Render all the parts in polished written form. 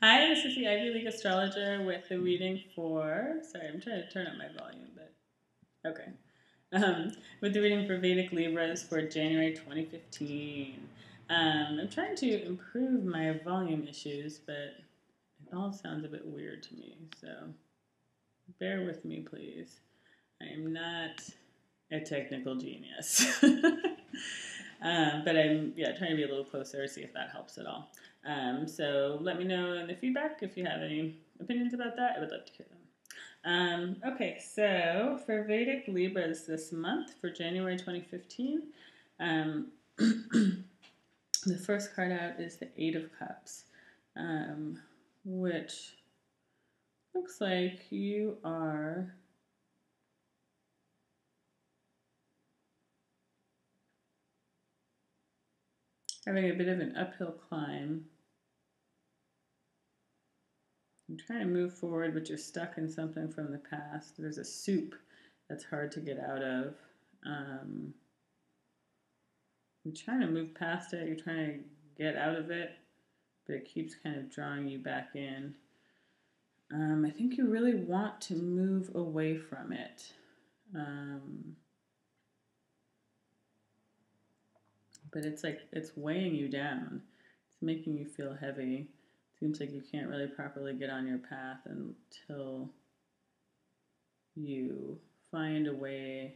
Hi, this is the Ivy League astrologer with the reading for. Sorry, I'm trying to turn up my volume, but okay. With the reading for Vedic Libras for January 2015. I'm trying to improve my volume issues, but it all sounds a bit weird to me, so bear with me, please. I am not a technical genius. But I'm trying to be a little closer, see if that helps at all. So let me know in the feedback if you have any opinions about that. I would love to hear them. Okay, so for Vedic Libras this month for January 2015, the first card out is the Eight of Cups, which looks like you are having a bit of an uphill climb. You're trying to move forward, but you're stuck in something from the past. There's a soup that's hard to get out of. You're trying to move past it. You're trying to get out of it, but it keeps kind of drawing you back in. I think you really want to move away from it. But it's like it's weighing you down. It's making you feel heavy. Seems like you can't really properly get on your path until you find a way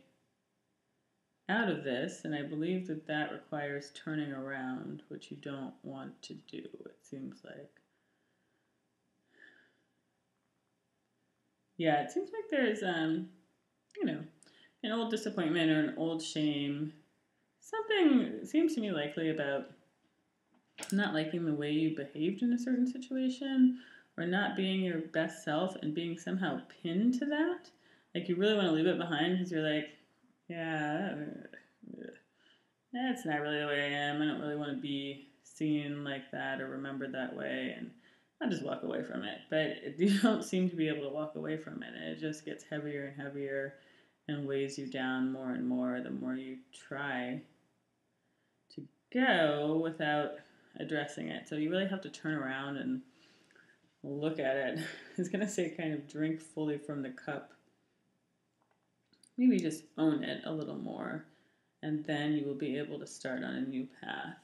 out of this, and I believe that that requires turning around, which you don't want to do, it seems like. Yeah, it seems like there's, an old disappointment or an old shame. Something seems to me likely about not liking the way you behaved in a certain situation or not being your best self and being somehow pinned to that. Like you really want to leave it behind because you're like, yeah, that's not really the way I am. I don't really want to be seen like that or remembered that way. And I'll just walk away from it. But you don't seem to be able to walk away from it. And it just gets heavier and heavier and weighs you down more and more the more you try to go without addressing it. So you really have to turn around and look at it. It's going to say kind of drink fully from the cup. Maybe just own it a little more, and then you will be able to start on a new path.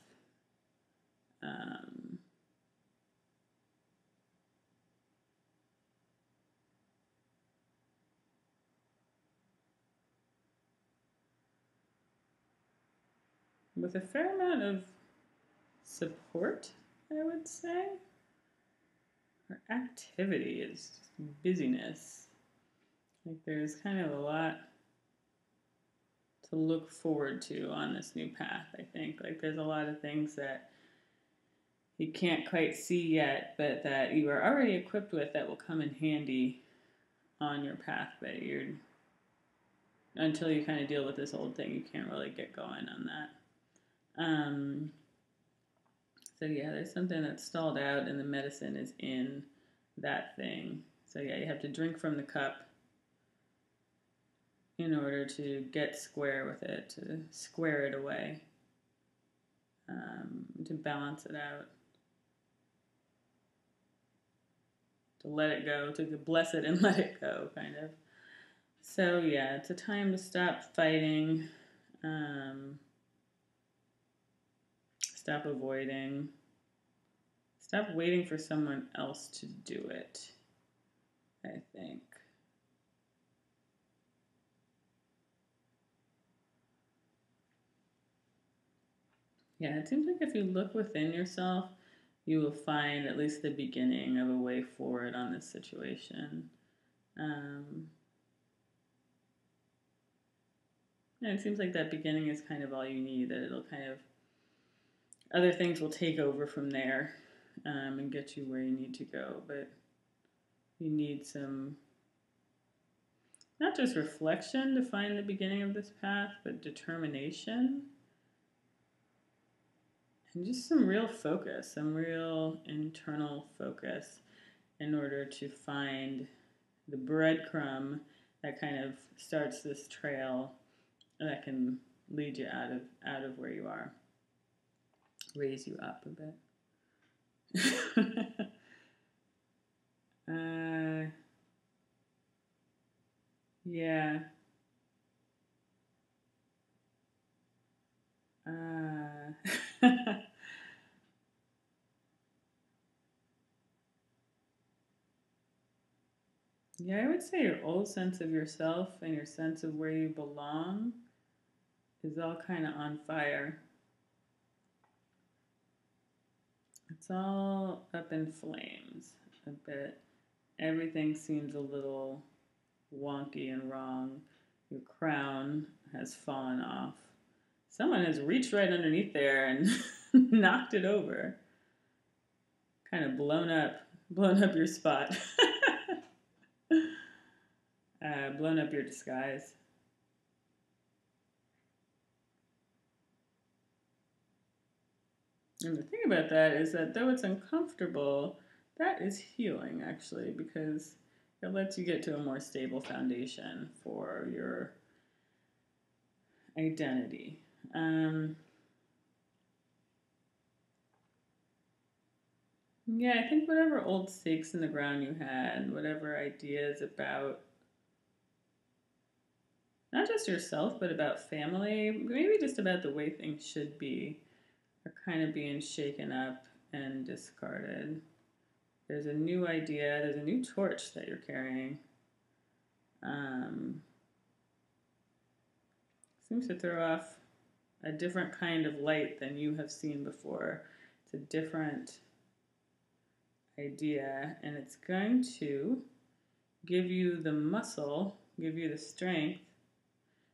With a fair amount of support, I would say. Or activity is just busyness. Like there's kind of a lot to look forward to on this new path, I think. Like there's a lot of things that you can't quite see yet, but that you are already equipped with that will come in handy on your path, but until you kind of deal with this old thing, you can't really get going on that. So yeah, there's something that's stalled out and the medicine is in that thing. So yeah, you have to drink from the cup in order to get square with it, to square it away, to balance it out, to let it go, to bless it and let it go, kind of. So yeah, it's a time to stop fighting, stop avoiding, stop waiting for someone else to do it, I think. Yeah, it seems like if you look within yourself, you will find at least the beginning of a way forward on this situation. And it seems like that beginning is kind of all you need, that it'll kind of, other things will take over from there and get you where you need to go. But you need some, not just reflection to find the beginning of this path, but determination. And just some real focus, some real internal focus in order to find the breadcrumb that kind of starts this trail that can lead you out of where you are, raise you up a bit. Yeah, I would say your old sense of yourself and your sense of where you belong is all kind of on fire. It's all up in flames a bit. Everything seems a little wonky and wrong. Your crown has fallen off. Someone has reached right underneath there and knocked it over. Kind of blown up your spot. Blown up your disguise. And the thing about that is that though it's uncomfortable, that is healing actually, because it lets you get to a more stable foundation for your identity. Yeah, I think whatever old stakes in the ground you had, whatever ideas about not just yourself, but about family, maybe just about the way things should be, are kind of being shaken up and discarded. There's a new idea, there's a new torch that you're carrying. Seems to throw off a different kind of light than you have seen before. It's a different idea, and it's going to give you the muscle, give you the strength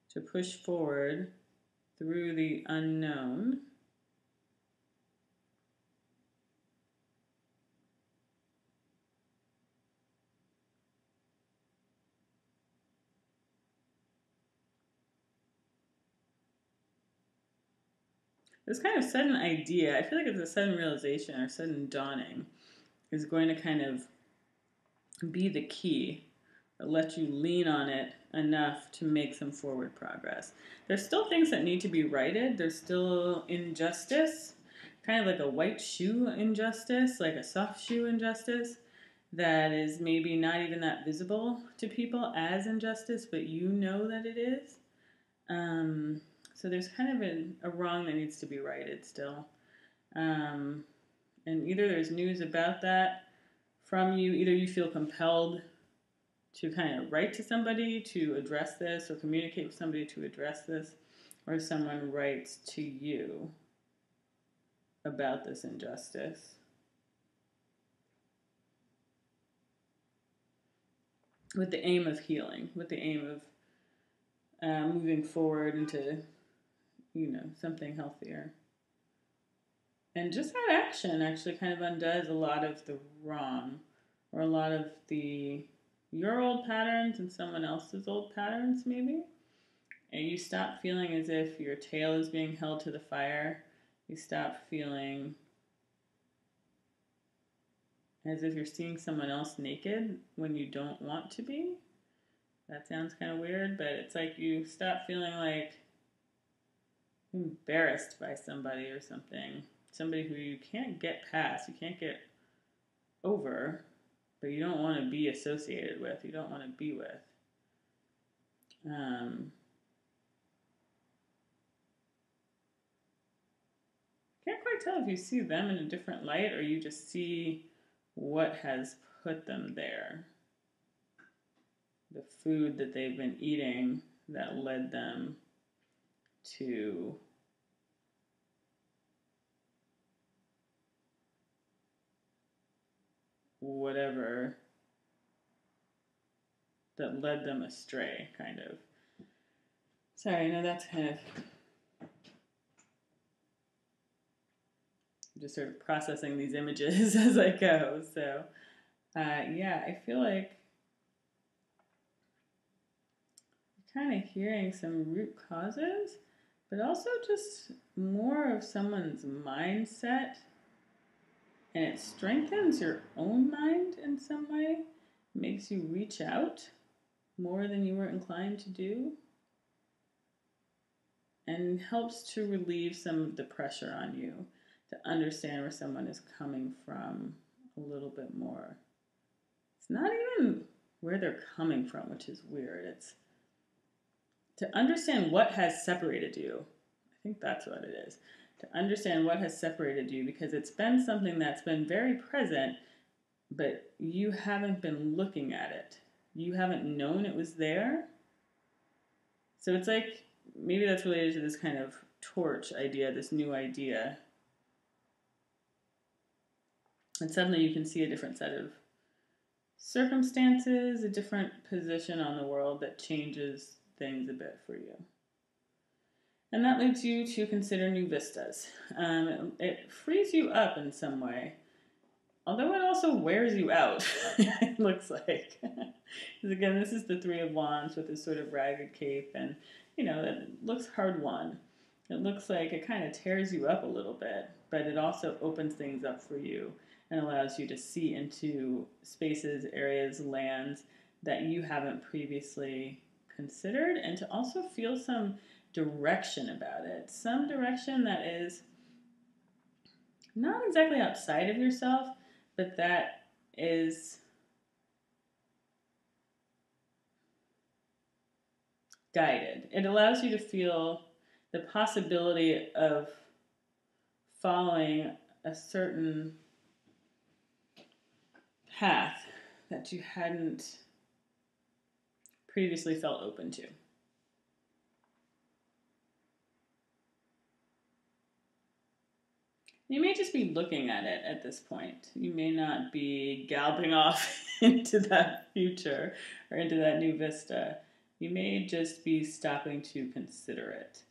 to push forward through the unknown. This kind of sudden idea, I feel like it's a sudden realization or sudden dawning, is going to kind of be the key, let you lean on it enough to make some forward progress. There's still things that need to be righted. There's still injustice, kind of like a white shoe injustice, like a soft shoe injustice that is maybe not even that visible to people as injustice, but you know that it is. So there's kind of a wrong that needs to be righted still. And either there's news about that from you, either you feel compelled to kind of write to somebody to address this or communicate with somebody to address this, or someone writes to you about this injustice. With the aim of healing, with the aim of moving forward into, something healthier. And just that action actually kind of undoes a lot of the wrong, or a lot of your old patterns and someone else's old patterns, maybe. And you stop feeling as if your tail is being held to the fire. You stop feeling as if you're seeing someone else naked when you don't want to be. That sounds kind of weird, but it's like you stop feeling like embarrassed by somebody or something. Somebody who you can't get past, you can't get over, but you don't want to be associated with, you don't want to be with. Can't quite tell if you see them in a different light or you just see what has put them there. The food that they've been eating that led them to whatever that led them astray, kind of. Sorry, I know that's kind of just sort of processing these images as I go. So, yeah, I feel like kind of hearing some root causes, but also just more of someone's mindset, and it strengthens your own mind in some way, makes you reach out more than you were inclined to do, and helps to relieve some of the pressure on you to understand where someone is coming from a little bit more. It's not even where they're coming from, which is weird. It's to understand what has separated you. I think that's what it is. To understand what has separated you, because it's been something that's been very present, but you haven't been looking at it. you haven't known it was there. So it's like, maybe that's related to this kind of torch idea, this new idea. And suddenly you can see a different set of circumstances, a different position on the world that changes things a bit for you. And that leads you to consider new vistas. It frees you up in some way, although it also wears you out, it looks like. Because again, this is the Three of Wands with this sort of ragged cape, and it looks hard won. It looks like it kind of tears you up a little bit, but it also opens things up for you and allows you to see into spaces, areas, lands that you haven't previously considered, and to also feel some direction about it. Some direction that is not exactly outside of yourself, but that is guided. It allows you to feel the possibility of following a certain path that you hadn't previously felt open to. You may just be looking at it at this point. You may not be galloping off into that future or into that new vista. You may just be stopping to consider it.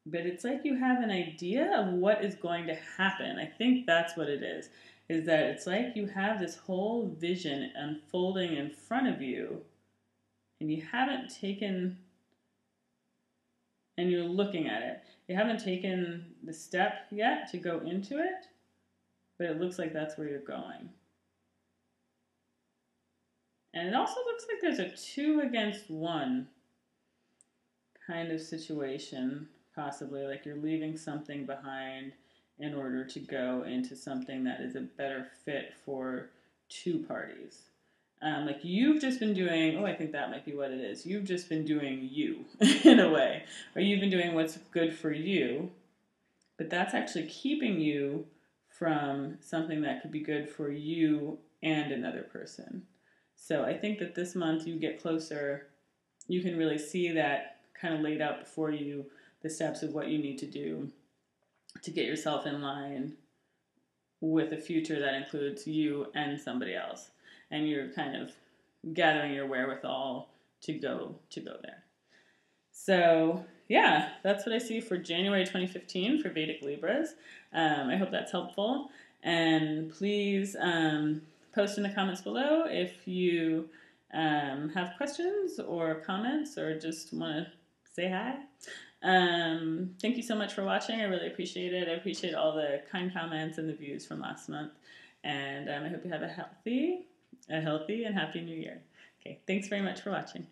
But it's like you have an idea of what is going to happen. I think that's what it is that it's like you have this whole vision unfolding in front of you, and you haven't taken, and you're looking at it. You haven't taken the step yet to go into it, but it looks like that's where you're going. And it also looks like there's a 2 against 1 kind of situation, possibly, like you're leaving something behind in order to go into something that is a better fit for 2 parties. Like you've just been doing, I think that might be what it is. You've just been doing you in a way, or you've been doing what's good for you, but that's actually keeping you from something that could be good for you and another person. So I think that this month you get closer, you can really see that kind of laid out before you, the steps of what you need to do to get yourself in line with a future that includes you and somebody else. And you're kind of gathering your wherewithal to go there. So yeah, that's what I see for January 2015 for Vedic Libras. I hope that's helpful. And please post in the comments below if you have questions or comments or just want to say hi. Thank you so much for watching. I really appreciate it. I appreciate all the kind comments and the views from last month. And I hope you have a healthy and happy new year. Okay, thanks very much for watching.